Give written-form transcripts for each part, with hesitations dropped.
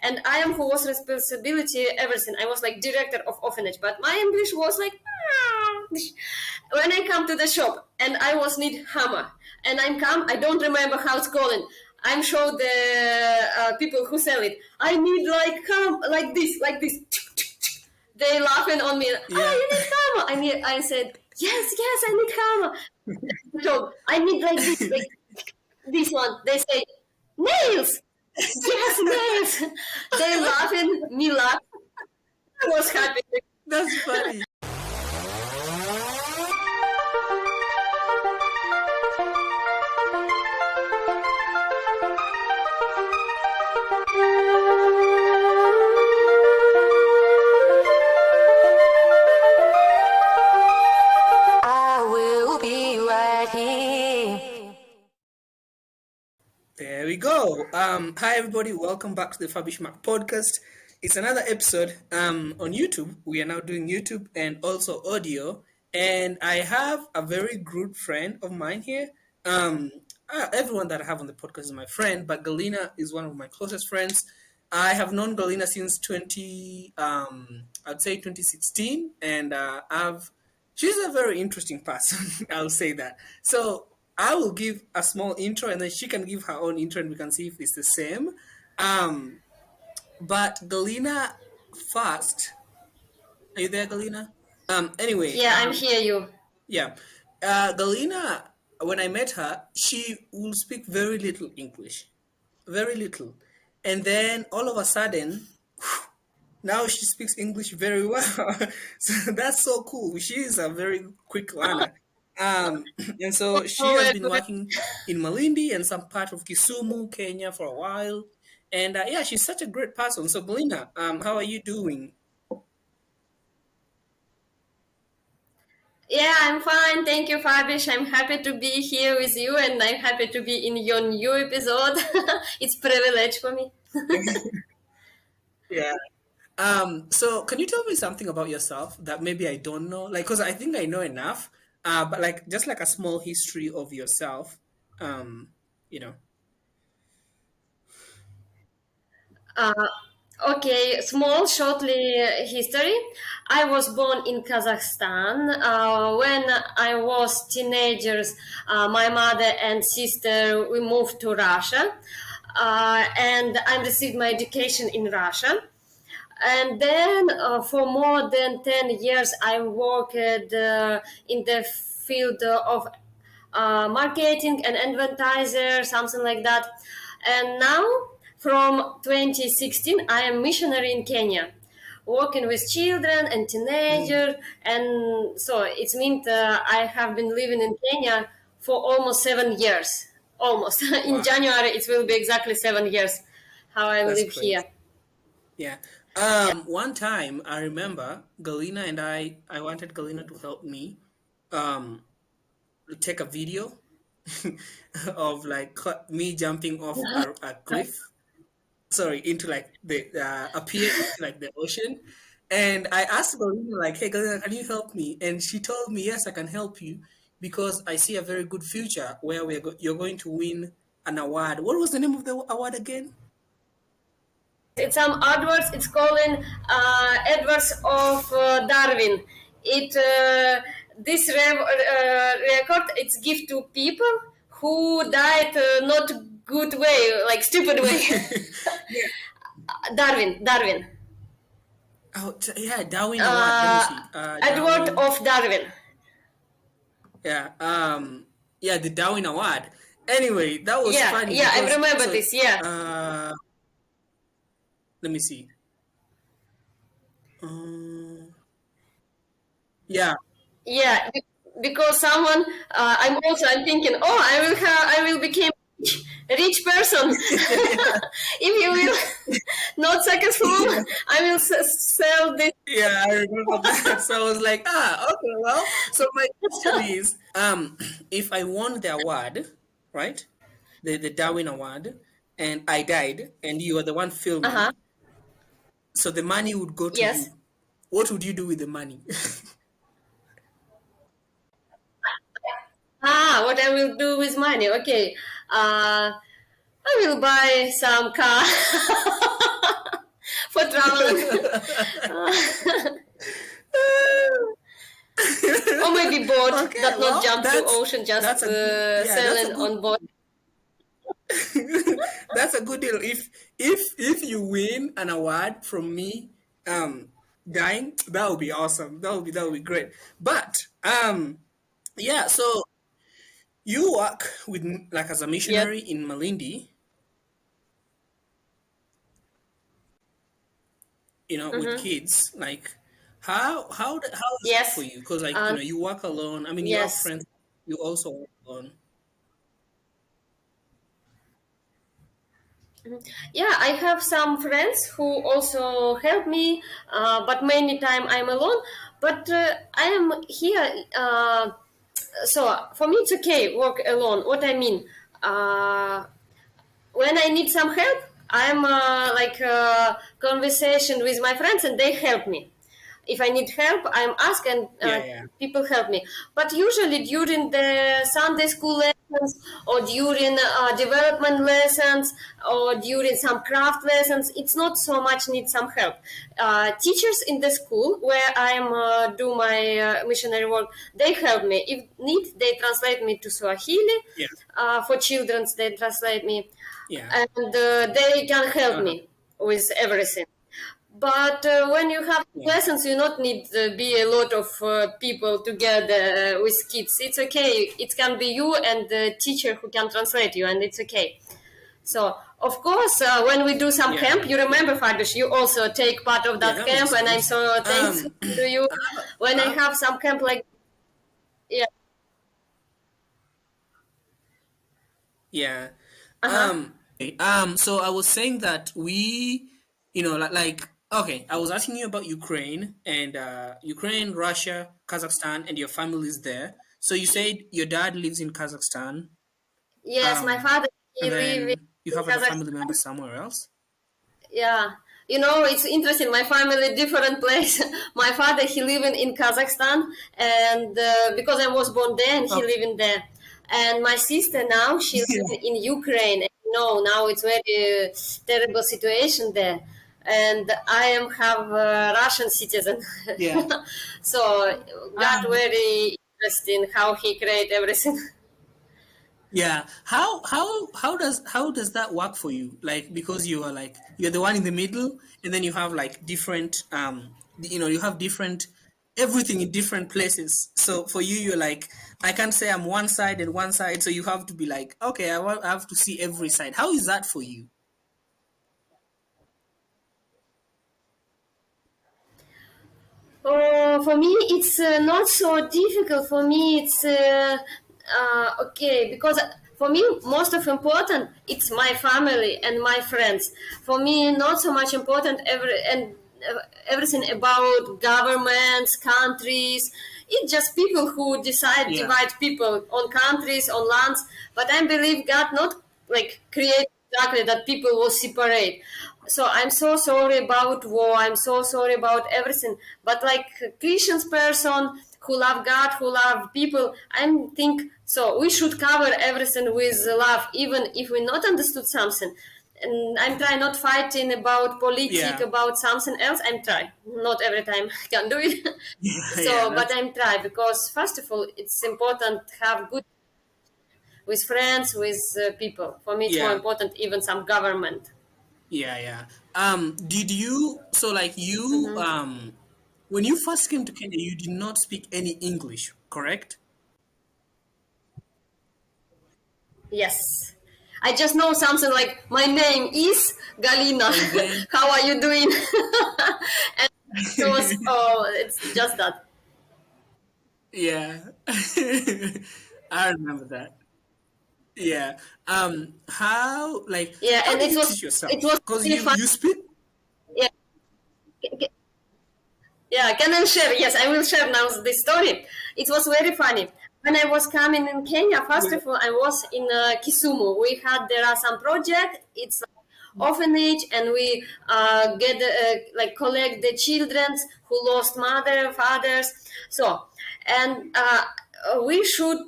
and I am who was responsibility everything. I was like director of orphanage, but my English was like when I come to the shop and I was need hammer and I don't remember how it's called. I'm show the people who sell it. I need like this. They laughing on me. Yeah. Oh, you need hammer. I said yes, I need hammer. So I need like this one. They say nails. Yes, nails. They laughing, me laugh. I was happy. That's funny. There we go. Hi everybody, welcome back to the Fabish Mac podcast. It's another episode on YouTube. We are now doing YouTube and also audio. And I have a very good friend of mine here. Everyone that I have on the podcast is my friend, but Galina is one of my closest friends. I have known Galina since 2016, and she's a very interesting person. I'll say that. So I will give a small intro, and then she can give her own intro, and we can see if it's the same. But Galina first. Are you there, Galina? Anyway. Yeah, I'm here. You. Yeah. Galina, when I met her, she will speak very little English. Very little. And then all of a sudden, now she speaks English very well. So that's so cool. She is a very quick learner. And so she has been working in Malindi and some part of Kisumu, Kenya for a while. And yeah, she's such a great person. So Galina, how are you doing? Yeah, I'm fine. Thank you, Fabish. I'm happy to be here with you, and I'm happy to be in your new episode. It's a privilege for me. Yeah. So can you tell me something about yourself that maybe I don't know? Like, because I think I know enough, but like just like a small history of yourself, you know. Okay, small, shortly history. I was born in Kazakhstan. When I was teenagers, my mother and sister, we moved to Russia. And I received my education in Russia. And then for more than 10 years, I worked in the field of marketing and advertiser, something like that. And now, from 2016, I am missionary in Kenya, working with children and teenagers. And so it means I have been living in Kenya for almost 7 years. Almost. In Wow. January, it will be exactly 7 years how I That's live great. here. Yeah. One time I remember Galina and I wanted Galina to help me to take a video of like me jumping off a cliff. Sorry, into like the appear into like the ocean. And I asked Galina like, "Hey Galina, can you help me?" And she told me, "Yes, I can help you because I see a very good future where you're going to win an award." What was the name of the award again? It's some AdWords. It's calling AdWords of Darwin. This record it's give to people who died not good way, like stupid way. Darwin. Oh, yeah, Darwin Award. Let me see. AdWord Darwin. of Darwin. Yeah. Yeah, the Darwin Award. Anyway, that was Yeah, funny. yeah, I because, remember so, this. Yeah. let me see. Yeah. Yeah, because someone I'm thinking, oh, I will become a rich person. If you will not successful, I will sell this. Yeah, I remember that. So I was like, okay, well. So my question is, if I won the award, right, the Darwin Award, and I died, and you are the one filming, Uh-huh. so the money would go to Yes. you. What would you do with the money? What I will do with money? Okay. I will buy some car. travel. Or maybe boat, Okay, that not well, jump to ocean, just that's a good, yeah, that's a sailing good on boat. that's a good deal. If you win an award from me, dying, that would be awesome. That would be great. But yeah. So you work with like as a Yes. missionary in Malindi, with Mm-hmm. kids. Like how is that for Yes. you? Because like Um, you work alone. I mean, you have yes. friends. You also work alone. Yeah, I have some friends who also help me, but many time I'm alone. But I am here. So for me, it's okay work alone. What I mean, uh, when I need some help, I'm like conversation with my friends, and they help me. If I need help, I'm asked, and Yeah, yeah, people help me. But usually during the Sunday school lessons, or during development lessons, or during some craft lessons, it's not so much need some help. Teachers in the school where I'm do my missionary work, they help me. If need, they translate me to Swahili. yeah, For children, they translate me, yeah. and they can help Uh-huh. me with everything. But when you have Yeah, lessons, you not need be a lot of people together with kids. It's okay. It can be you and the teacher who can translate you, and it's okay. So, of course, when we do some yeah, camp, you remember, Fabish, you also take part of yeah. that That makes camp, and I'm sense. so thankful to you. I have, When I I have, have some camp like, yeah, yeah. uh huh, So I was saying that like, okay, I was asking you about Ukraine and Ukraine, Russia, Kazakhstan, and your family's there. So you said your dad lives in Kazakhstan, yes, my um, father he and live then you in have other family Kazakhstan. members somewhere else. Yeah, it's interesting. My family different place. My father he living in Kazakhstan, and because I was born there, and he Okay. living there. And my sister now she Yeah. living in Ukraine. And, now it's very terrible situation there. And I am have Russian citizen, Yeah. so got Um, very interesting how he create everything. Yeah. How does that work for you? Like because you're the one in the middle, and then you have like different you have different everything in different places. So for you, you're like, I can't say I'm one side and one side, so you have to be like, okay, I have to see every side. How is that for you? Oh, for me, it's not so difficult. For me, it's okay because for me, most of important it's my family and my friends. For me, not so much important everything about governments, countries. It's just people who decide Yeah. divide people on countries, on lands. But I believe God not like create exactly that people will separate. So I'm so sorry about war. I'm so sorry about everything. But like a Christian person who love God, who love people, I think so. We should cover everything with love, even if we not understood something. And I'm trying not fighting about politics, Yeah. about something else. I'm trying. Not every time I can do it. Yeah. So, but I'm trying because first of all, it's important to have good with friends, with people. For me, it's more Yeah. important even some government. Yeah. Yeah. Did you so like you Mhm. when you first came to Kenya, you did not speak any English, correct? Yes. I just know something like my name is Galina. And then How are you doing? And so it's just that. yeah. I remember that. Yeah. Yeah, How and did it you was teach it yourself? was Because really you fun. you speak Yeah, yeah. Can I share? Yes, I will share now the story. It was very funny. When I was coming in Kenya, first yeah. of all, I was in Kisumu. We had there are some project. It's orphanage, and we get like collect the children who lost mother, fathers. So, and we should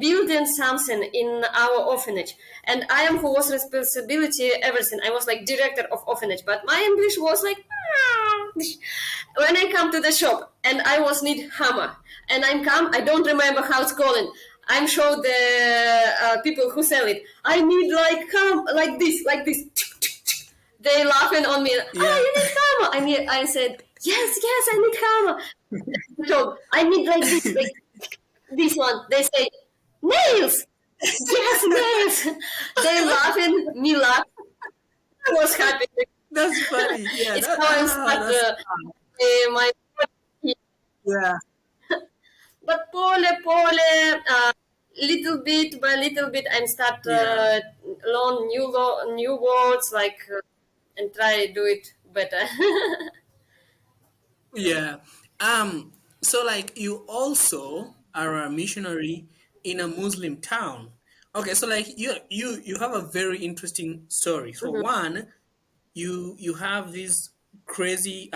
build in something in our orphanage. And I am who was responsibility everything. I was like director of orphanage, but my English was like When I come to the shop and I was need hammer, and I don't remember how it's called. I'm show the people who sell it. I need like like this, like this. They laughing on me. Oh, Yeah. you need hammer. I said yes, yes, I need hammer. So I need like this one. They say nails. Yes, nails. They laughing, me laugh. I was happy. That's funny. Yeah. It's how I start That's my. yeah. But little bit by little bit, I'm start Yeah. learn new words like and try do it better. Yeah. So like you also are a missionary in a Muslim town. Okay, so like you have a very interesting story. For Mhm. one, you have this crazy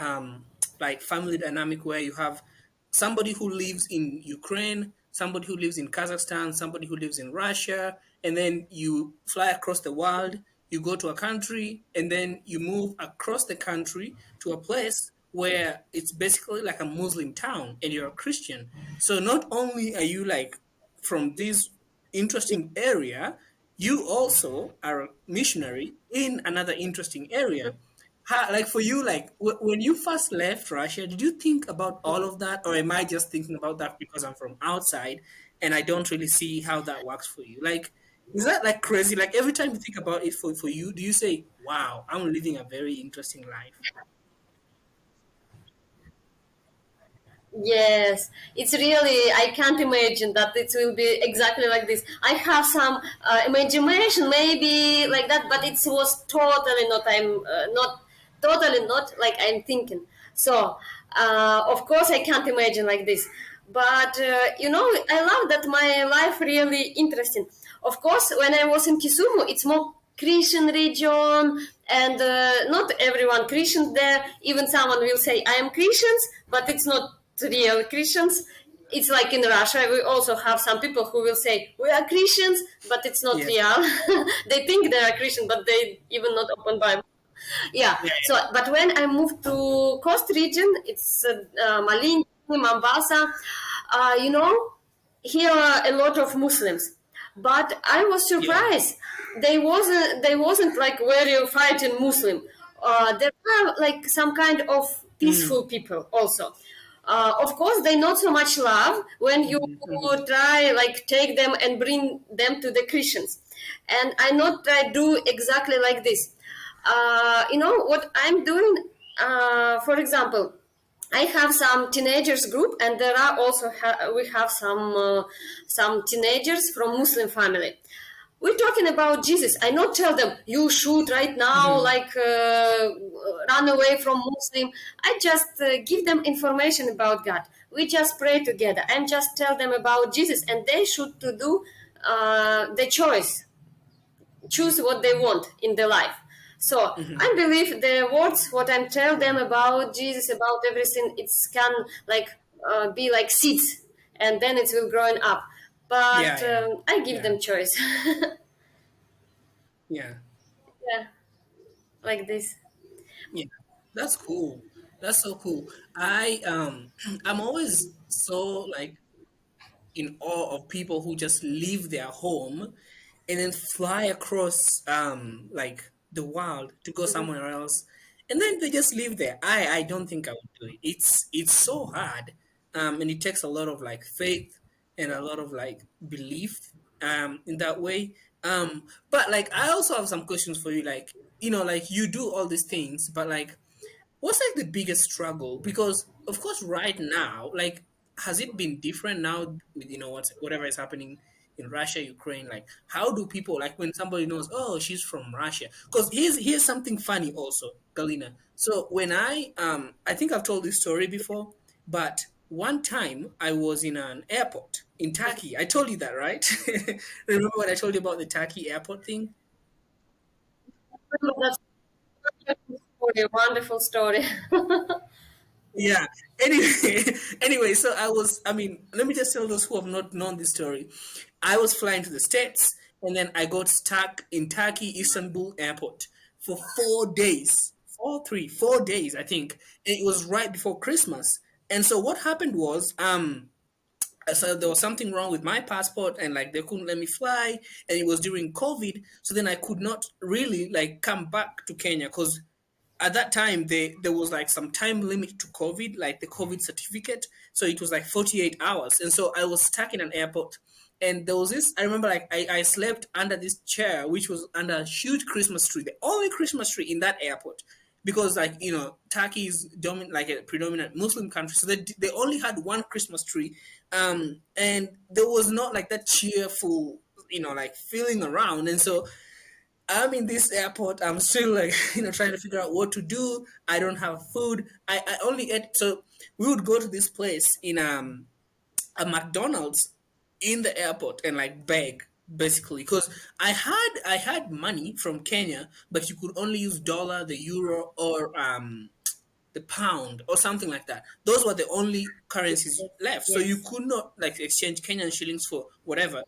like family dynamic where you have somebody who lives in Ukraine, somebody who lives in Kazakhstan, somebody who lives in Russia, and then you fly across the world, you go to a country, and then you move across the country to a place where it's basically like a Muslim town and you're a Christian. So not only are you like from this interesting area, you also are a missionary in another interesting area. Like for you, like when you first left Russia, did you think about all of that, or am I just thinking about that because I'm from outside and I don't really see how that works for you? Like, is that like crazy? Like every time you think about it for you, do you say, "Wow, I'm living a very interesting life"? Yes, it's really, I can't imagine that it will be exactly like this. I have some imagination, maybe like that, but it was totally not, not totally not like I'm thinking. So, of course, I can't imagine like this. But, I love that my life really interesting. Of course, when I was in Kisumu, it's more Christian region, and not everyone Christians there. Even someone will say I am Christians, but it's not real Christians. It's like in Russia, we also have some people who will say we are Christians, but it's not Yes. real. They think they are Christian, but they even not open Bible. Yeah. Yeah. So, but when I moved to coast region, it's Malini, Mombasa. You know, here are a lot of Muslims, but I was Yeah. surprised. They wasn't like very fighting Muslim. There are like some kind of Mm. peaceful people also. Of course, they not so much love when you Mhm, mhm. try like take them and bring them to the Christians, and I not try do exactly like this. What I'm doing. For example, I have some teenagers group, and there are also we have some teenagers from Muslim family. We're talking about Jesus. I not tell them you should right now Mhm. like run away from Muslim. I just give them information about God. We just pray together and just tell them about Jesus, and they should to do the choice, choose what they want in their life. So Mhm. I believe the words what I'm tell them about Jesus, about everything, it's can like be like seeds, and then it will growing up. Yeah, But yeah, I give yeah, them choice. yeah, Yeah, like this. yeah. That's cool. That's so cool. I'm always so like in awe of people who just leave their home and then fly across like the world to go Mhm. somewhere else, and then they just live there. I don't think I would do it. It's so hard, and it takes a lot of like faith and a lot of like belief in that way. But like I also have some questions for you, like like you do all these things, but like what's like the biggest struggle? Because of course, right now, like, has it been different now with whatever is happening in Russia, Ukraine? Like, how do people like when somebody knows, oh, she's from Russia? Because here's something funny also, Galina. So when I think I've told this story before, but one time I was in an airport in Turkey. I told you that, right? Remember when I told you about the Turkey airport thing? That's wonderful story. Yeah. Anyway, anyway, so let me just tell those who have not known this story. I was flying to the States and then I got stuck in Turkey Istanbul airport for 4 days. 4 days, I think. It was right before Christmas. And so what happened was, so there was something wrong with my passport, and like they couldn't let me fly, and it was during COVID. So then I could not really like come back to Kenya because at that time there was like some time limit to COVID, like the COVID certificate. So it was like 48 hours. And so I was stuck in an airport. And there was this, I remember like I slept under this chair, which was under a huge Christmas tree, the only Christmas tree in that airport. Because like, Turkey is like a predominant Muslim country. So they only had one Christmas tree. And there was not like that cheerful, like feeling around. And so I'm in this airport. I'm still like, trying to figure out what to do. I don't have food. I only ate. So we would go to this place in a McDonald's in the airport and like beg basically because I had money from Kenya, but you could only use dollar, the euro, or the pound or something like that. Those were the only currencies Yes. left. So you Yes. could not like exchange Kenyan shillings for whatever.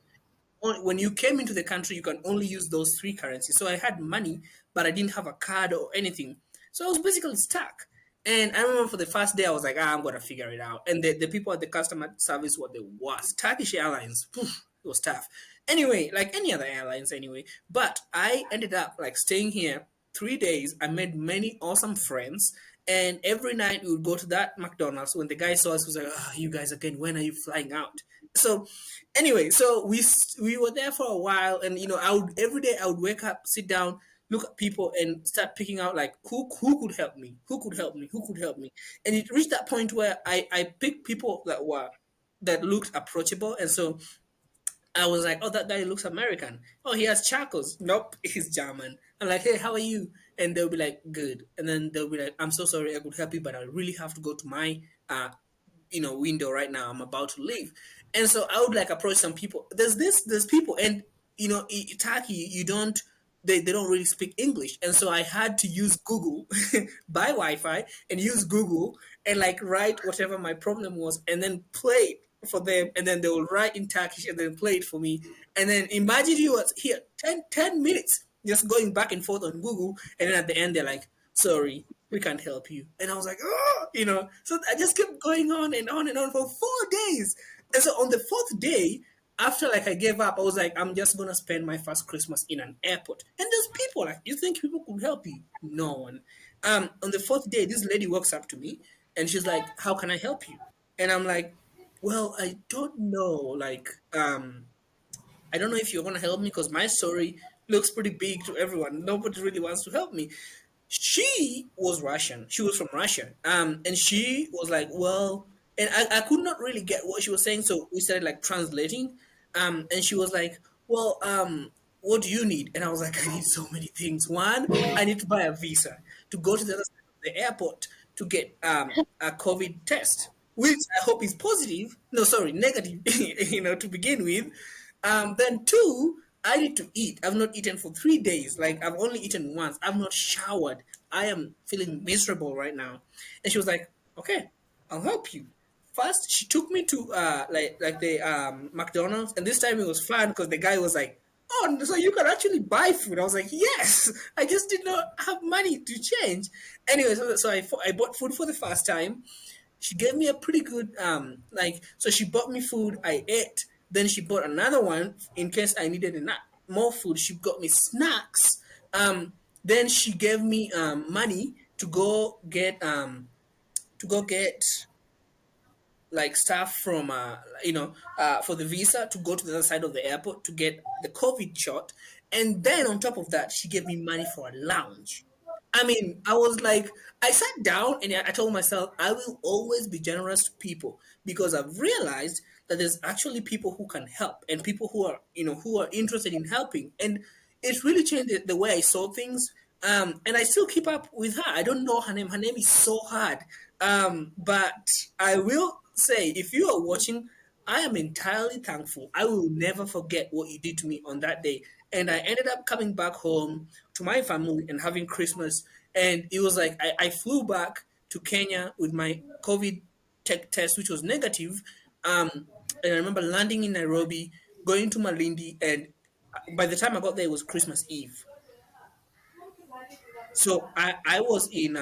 When you came into the country, you can only use those three currencies. So I had money, but I didn't have a card or anything. So I was basically stuck. And I remember for the first day, I was like, I'm going to figure it out. And the people at the customer service were the worst. Turkish Airlines, poof, it was tough. Anyway, like any other airlines, anyway. But I ended up like staying here 3 days. I made many awesome friends. And every night we would go to that McDonald's. When the guy saw us, he was like, "Oh, you guys again? When are you flying out?" So anyway, so we were there for a while, and I would every day I would wake up, sit down, look at people, and start picking out like who could help me, who could help me, who could help me, and it reached that point where I picked people that looked approachable, and so I was like, oh, that guy looks American. Oh, he has charcoals. Nope, he's German. I'm like, hey, how are you? And they'll be like, good. And then they'll be like, I'm so sorry, I could help you, but I really have to go to my window right now. I'm about to leave. And so I would like approach some people. There's people, and Turkey, you don't they don't really speak English. And so I had to use Google, buy Wi-Fi and use Google and like write whatever my problem was and then play it for them, and then they will write in Turkish and then play it for me. And then imagine you was here 10 minutes just going back and forth on Google, and then at the end they're like, sorry, we can't help you. And I was like, oh, So I just kept going on and on and on for 4 days. And so on the fourth day, after like I gave up, I was like, I'm just gonna spend my first Christmas in an airport. And there's people like, you think people could help you? No one. On the fourth day, this lady walks up to me and she's like, how can I help you? And I'm like, well, I don't know. Like, I don't know if you're gonna help me because my story looks pretty big to everyone. Nobody really wants to help me. She was Russian. She was from Russia. And she was like, well, and I could not really get what she was saying, so we started like translating. And she was like, well, what do you need? And I was like, I need so many things. One, I need to buy a visa to go to the other side of the airport to get a COVID test, which I hope is positive. No, sorry, negative, to begin with. Then two, I need to eat. I've not eaten for 3 days. Like I've only eaten once. I've not showered. I am feeling miserable right now. And she was like, okay, I'll help you. First, she took me to like the McDonald's, and this time it was fun because the guy was like, "Oh, so you can actually buy food." I was like, "Yes, I just did not have money to change." Anyway, so I bought food for the first time. She gave me a pretty good so she bought me food. I ate. Then she bought another one in case I needed more food. She got me snacks. Then she gave me money to go get like stuff from for the visa to go to the other side of the airport to get the COVID shot. And then on top of that, she gave me money for a lounge. I mean, I was like, I sat down and I told myself, I will always be generous to people because I've realized that there's actually people who can help and people who are interested in helping. And it really changed the way I saw things. And I still keep up with her. I don't know her name. Her name is so hard. But I will say, if you are watching, I am entirely thankful. I will never forget what you did to me on that day. And I ended up coming back home to my family and having Christmas. And it was like I flew back to Kenya with my COVID test, which was negative. And I remember landing in Nairobi, going to Malindi, and by the time I got there, it was Christmas Eve. So I was in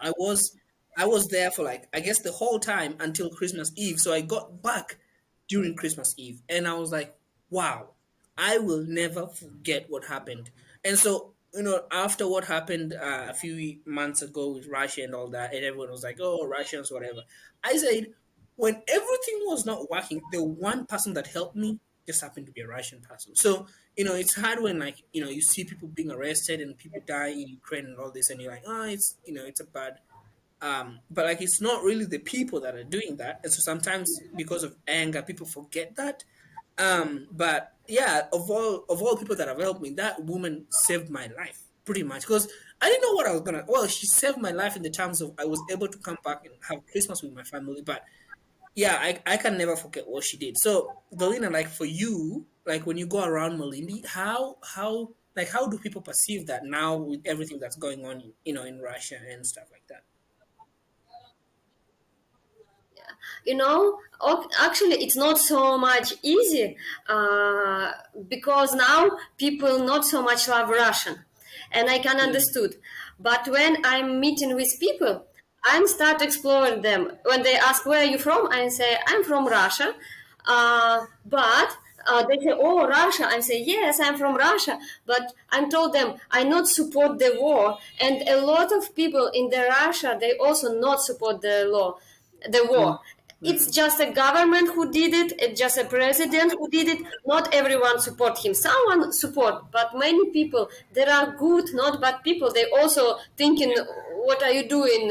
I was I was there for like I guess the whole time until Christmas Eve. So I got back during Christmas Eve, and I was like, "Wow, I will never forget what happened." And so after what happened a few months ago with Russia and all that, and everyone was like, "Oh, Russians, whatever." I said, when everything was not working, the one person that helped me just happened to be a Russian person. So it's hard when like you see people being arrested and people die in Ukraine and all this, and you're like, oh, it's it's a bad but like it's not really the people that are doing that, and so sometimes because of anger people forget that. But yeah, of all people that have helped me, that woman saved my life pretty much, because I didn't know what I was gonna, well, she saved my life in the terms of I was able to come back and have Christmas with my family. But yeah, I can never forget what she did. So Galina, like for you, like when you go around Malindi, how do people perceive that now with everything that's going on in Russia and stuff like that? Actually it's not so much easy, because now people not so much love Russian, and I can Mm, understood. But when I'm meeting with people, I'm start exploring them. When they ask where are you from, I say I'm from Russia. But they say, "Oh, Russia." I say, "Yes, I'm from Russia." But I'm told them I not support the war, and a lot of people in the Russia they also not support the mm, war. It's mm. just a government who did it. It's just a president who did it. Not everyone support him. Someone support, but many people. There are good, not bad people. They also thinking, "What are you doing?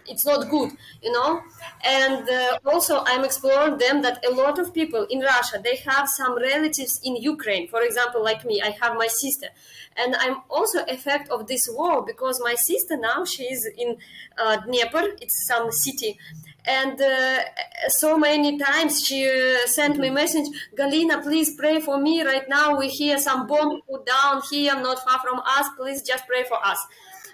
It's not good," you know. And also, I'm exploring them that a lot of people in Russia they have some relatives in Ukraine. For example, like me, I have my sister, and I'm also effect of this war because my sister now she is in Dnieper. It's some city, and so many times she sent me Mhm. message, Galina, please pray for me right now. We hear some bomb put down here not far from us, please just pray for us.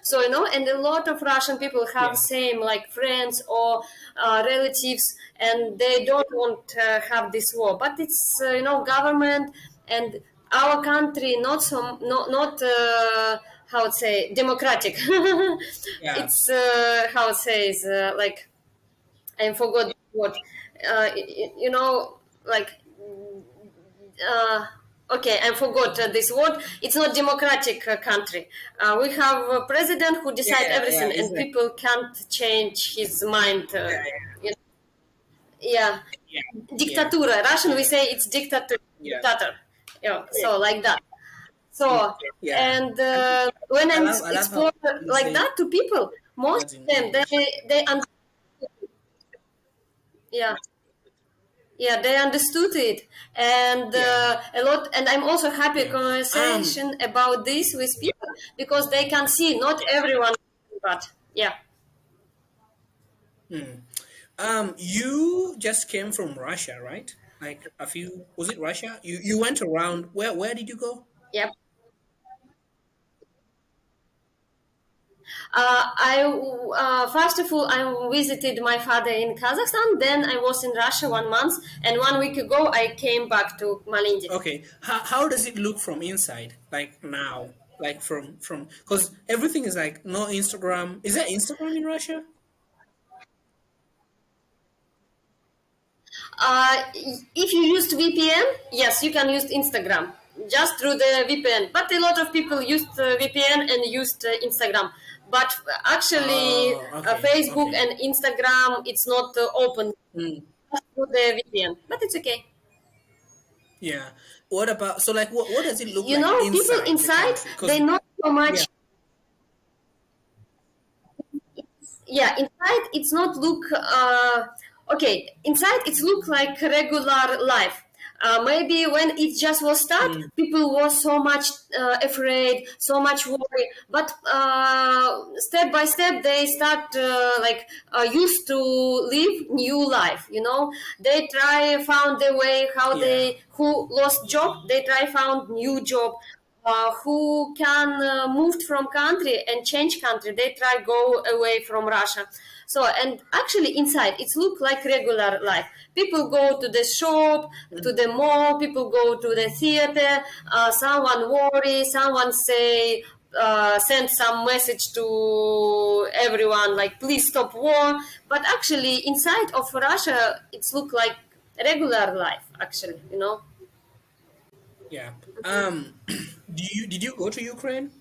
So and a lot of Russian people have Yeah, same like friends or relatives, and they don't want to have this war, but it's government and our country not so not how to say democratic. yeah, It's how it says like I forgot what like uh, okay, I forgot this word. It's not democratic country. We have a president who decide yeah. everything, It's and like people can't change his mind. yeah, You know, yeah, yeah, yeah, dictatura. Russian we yeah, say it's dictator. yeah, Dictator. Yeah, yeah, so like that. yeah, So yeah. and I mean, when I I'm love, I love how explore you like say that to people, most words in of them English. they yeah, yeah, they understood it, and Yeah. a lot. And I'm also happy Yeah. conversation about this with people because they can see not everyone, but yeah. Mm. You just came from Russia, right? Like a few, was it Russia? You went around. Where did you go? Yep. I first of all I visited my father in Kazakhstan. Then I was in Russia 1 month, and 1 week ago I came back to Malindi. Okay. How does it look from inside? Like now, like from because everything is like no Instagram. Is there Instagram in Russia? If you used VPN, yes, you can use Instagram just through the VPN. But a lot of people used VPN and used Instagram. But actually, Oh, okay, Facebook okay. and Instagram, it's not open Mm, just through the VPN. But it's okay. yeah. What about so like what does it look like People inside the inside, country? Because they not so yeah. much. Yeah, inside it's not look okay, inside it's look like regular life. Maybe when it just was start, Mm, people was so much afraid, so much worry, but step by step they start used to live new life. They try found their way how yeah. they who lost job, they try found new job. Who can moved from country and change country, they try go away from Russia. So and actually inside it's look like regular life. People go to the shop, to Mm, the mall, people go to the theater, someone worry, someone say send some message to everyone like please stop war, but actually inside of Russia it's look like regular life actually, you know. Yeah. Did you go to Ukraine?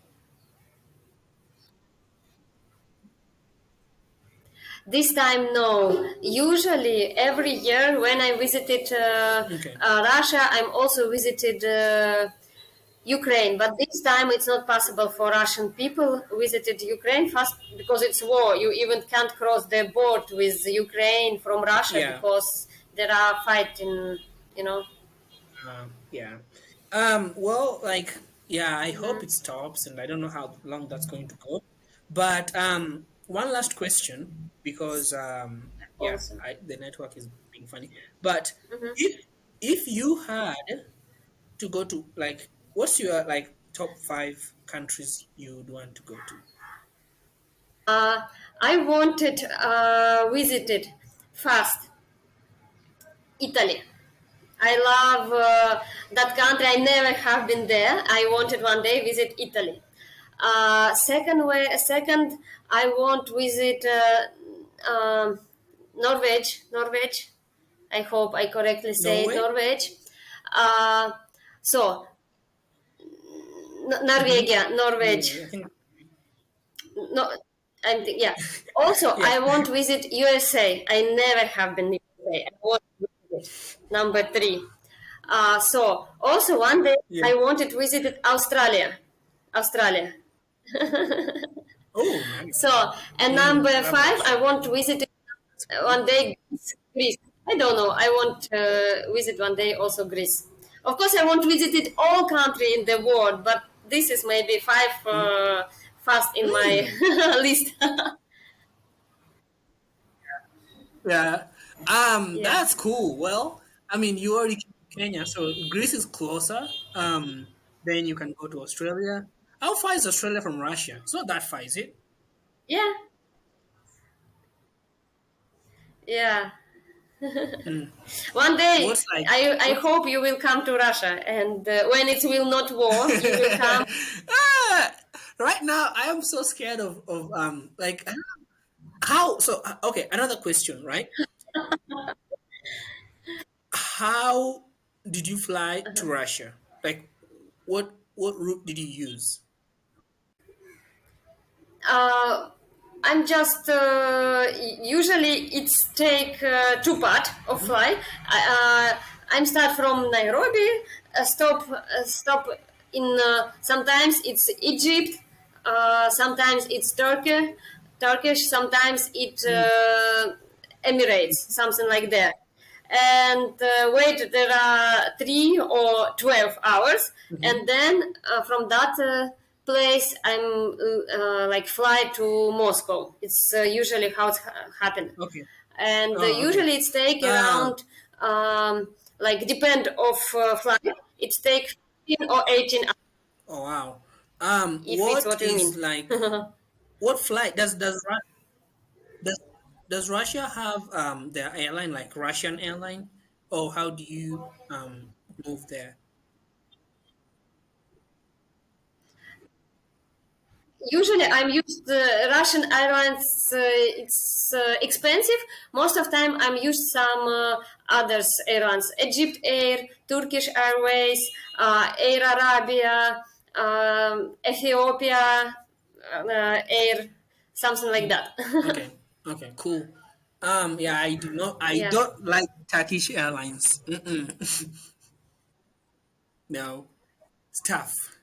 This time, no. Usually, every year when I visited Okay. Russia, I'm also visited Ukraine. But this time, it's not possible for Russian people visited Ukraine first because it's war. You even can't cross the border with Ukraine from Russia Yeah. because there are fighting. You know. Yeah. Well, like, yeah, I hope it stops, and I don't know how long that's going to go. But one last question, because yeah, Also. the network is being funny. But Mhm. if you had to go to, like, what's your like top five countries you'd want to go to? I wanted visited first Italy. I love that country. I never have been there. I wanted one day visit Italy. Second, I want visit Norway. Norway. I hope I correctly say it. Norway? Norway. Uh, so Mm-hmm. Norwegia, Norway. Oh, I think No, yeah. Also, yeah. I want to visit USA. I never have been USA. I want to visit it. Number three. So also one day Yeah. I wanted to visit Australia. Australia. Oh, nice. So and number Love five, I Australia. want to visit That's cool. one day Greece. I don't know. I want to visit one day also Greece. Of course, I want to visit it all country in the world, but this is maybe five first in my Mm. list. Yeah. Yeah. That's cool. Well, I mean, you already came to Kenya, so Greece is closer. Then you can go to Australia. How far is Australia from Russia? It's not that far, is it? Yeah. Yeah. Mm. One day, What's like I what's hope you will come to Russia, and when it will not war, you will come. ah, right now I am so scared of like how so okay, another question, right? How did you fly to Russia? Like what route did you use? Uh, I'm just usually it's take two part of Mhm. flight. I'm start from Nairobi, stop in sometimes it's Egypt, sometimes it's Turkish, sometimes it Mm. Emirates, something like that. And wait, there are 3 or 12 hours, Mhm. and then from that place I'm like fly to Moscow. It's usually how it happen, Okay. and Oh, okay. usually it's take Um, around like depend of flight. It take 15 or 18 hours, oh wow. if it's What what you is mean. like what flight does does Russia have their airline like Russian airline, or how do you move there? Usually, I'm used Russian airlines. It's expensive. Most of time, I'm used some others airlines: Egypt Air, Turkish Airways, Air Arabia, Ethiopia Air, something like Mhm. that. Okay. Okay. Cool. Yeah, I do not. I Yeah, don't like Turkish Airlines. Mm-mm. No, it's tough.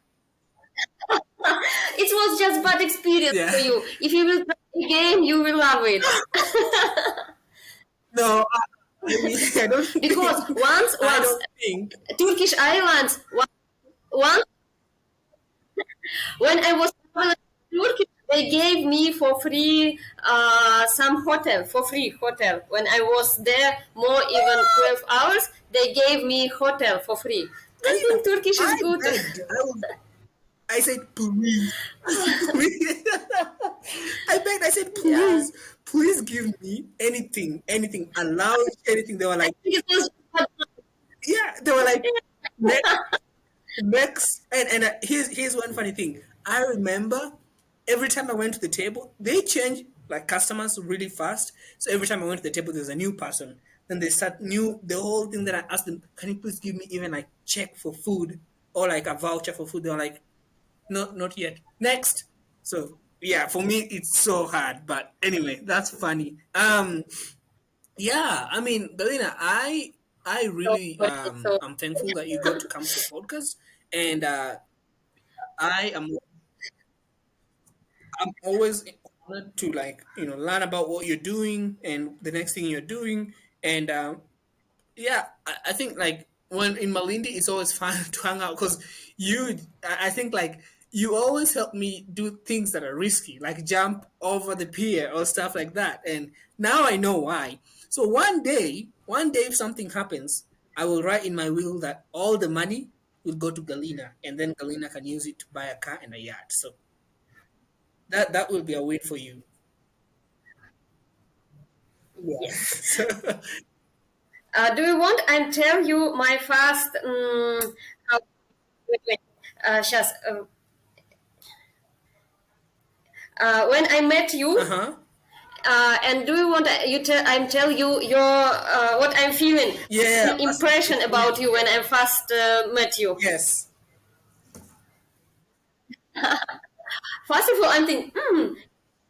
it was just bad experience Yeah. for you. If you will try again, you will love it. No, I mean, I don't Because think. once, I once don't think. Turkish Airlines, once when I was traveling to Turkey, they gave me for free some hotel, for free hotel. When I was there more even 12 hours, they gave me hotel for free. I Galina, think Turkish is I good. begged. I said, please, please. I begged. I said, Yeah. please, please give me anything, anything, allowance, anything. They were I like, think it was yeah. They were like, next, next. And here's one funny thing. I remember every time I went to the table, they change like customers really fast. So every time I went to the table, there's a new person. Then they start new the whole thing that I asked them, can you please give me even like check for food or like a voucher for food? They're like, no, not yet. Next. So yeah, for me it's so hard. But anyway, that's funny. Yeah, I mean, Galina, I So, really so I'm thankful that you got to come to the podcast, and I am I'm always honored to like learn about what you're doing and the next thing you're doing, and yeah, I think like when in Malindi, it's always fun to hang out because I think like you always help me do things that are risky, like jump over the pier or stuff like that. And now I know why. So one day, if something happens, I will write in my will that all the money will go to Galina, and then Galina can use it to buy a car and a yacht. So that will be a win for you. Yeah. yes. So, Do you want I tell you my first? Wait, wait. Shaz, when I met uh you, huh. and do you want I tell you your what I'm feeling, Yeah. impression about you when I first met you. Yes. First of all, I'm thinking,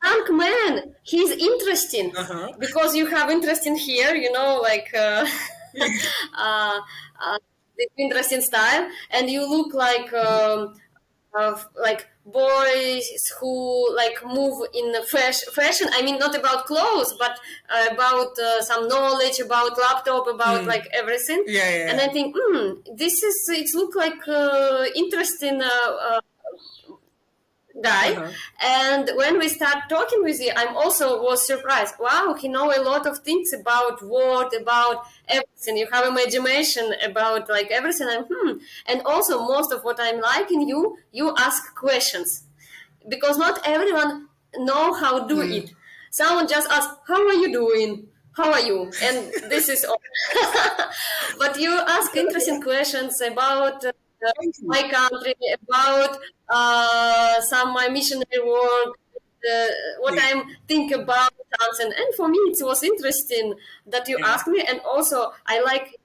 young man, he's interesting Uh huh. because you have interest in here, like uh, uh, the interesting style, and you look like boys who like move in the fashion. I mean, not about clothes, but about some knowledge about laptop, about Mm. like everything. Yeah, And yeah. I think, this is it. Look like interesting. Guy. Uh-huh. And when we start talking with you, I'm also was surprised. Wow, he know a lot of things about word, about everything. You have imagination about like everything. And also most of what I'm liking you, you ask questions because not everyone know how to do Mm. it. Someone just asks, "How are you doing? How are you?" And this is all. But you ask interesting questions about Thank you. my country, about some my missionary work, what Yeah, I'm think about something. And for me, it was interesting that you yeah. asked me. And also, I like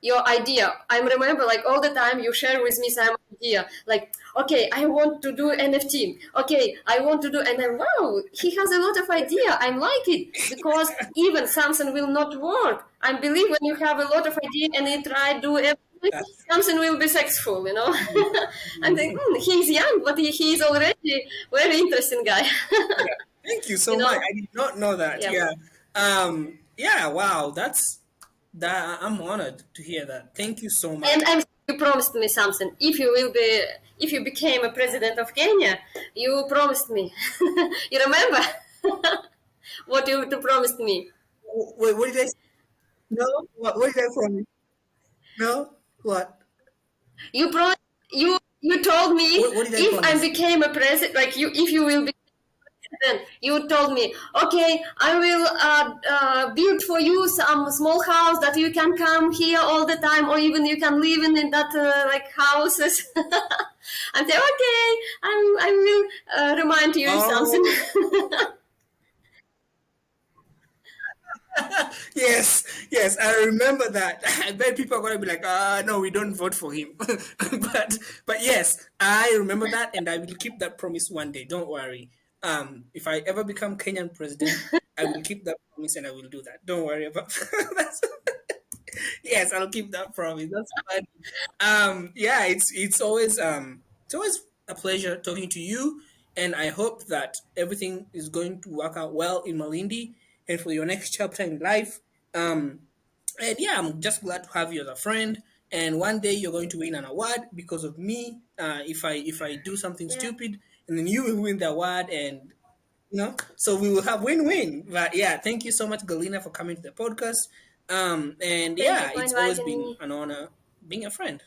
your idea. I remember like all the time you share with me some idea, like okay, I want to do NFT. Okay, I want to do, and then wow, he has a lot of idea. I like it because even something will not work. I believe when you have a lot of idea and you try do everything, That's something will be successful. mm, I'm thinking mm. he's young, but he's already very interesting guy. Yeah. Thank you you so much. know, I did not know that. yeah. Yeah. Yeah, wow. That's that I'm honored to hear that. Thank you so much. And you promised me something. If you became a president of Kenya, you promised me. You remember what you promised me? Wait, what did I say? No? What did I promise? No? What? You pro you told me What did I if I promise? became a president, like you, if you will be president, you told me, okay, I will build for you some small house that you can come here all the time, or even you can live in that like houses. I said, okay, I will remind you something. Oh, yes, yes, I remember that. I bet people are gonna be like, no, we don't vote for him. But yes, I remember that, and I will keep that promise one day. Don't worry. If I ever become Kenyan president, I will keep that promise and I will do that. Don't worry about that. Yes, I'll keep that promise. That's fine. Yeah, it's always a pleasure talking to you, and I hope that everything is going to work out well in Malindi and for your next chapter in life. Um, and yeah, I'm just glad to have you as a friend. And one day you're going to win an award because of me. If I do something Yeah. stupid, and then you will win the award, and so we will have win-win. But yeah, thank you so much, Galina, for coming to the podcast. And Thank you yeah, for it's always inviting been me. an honor being a friend.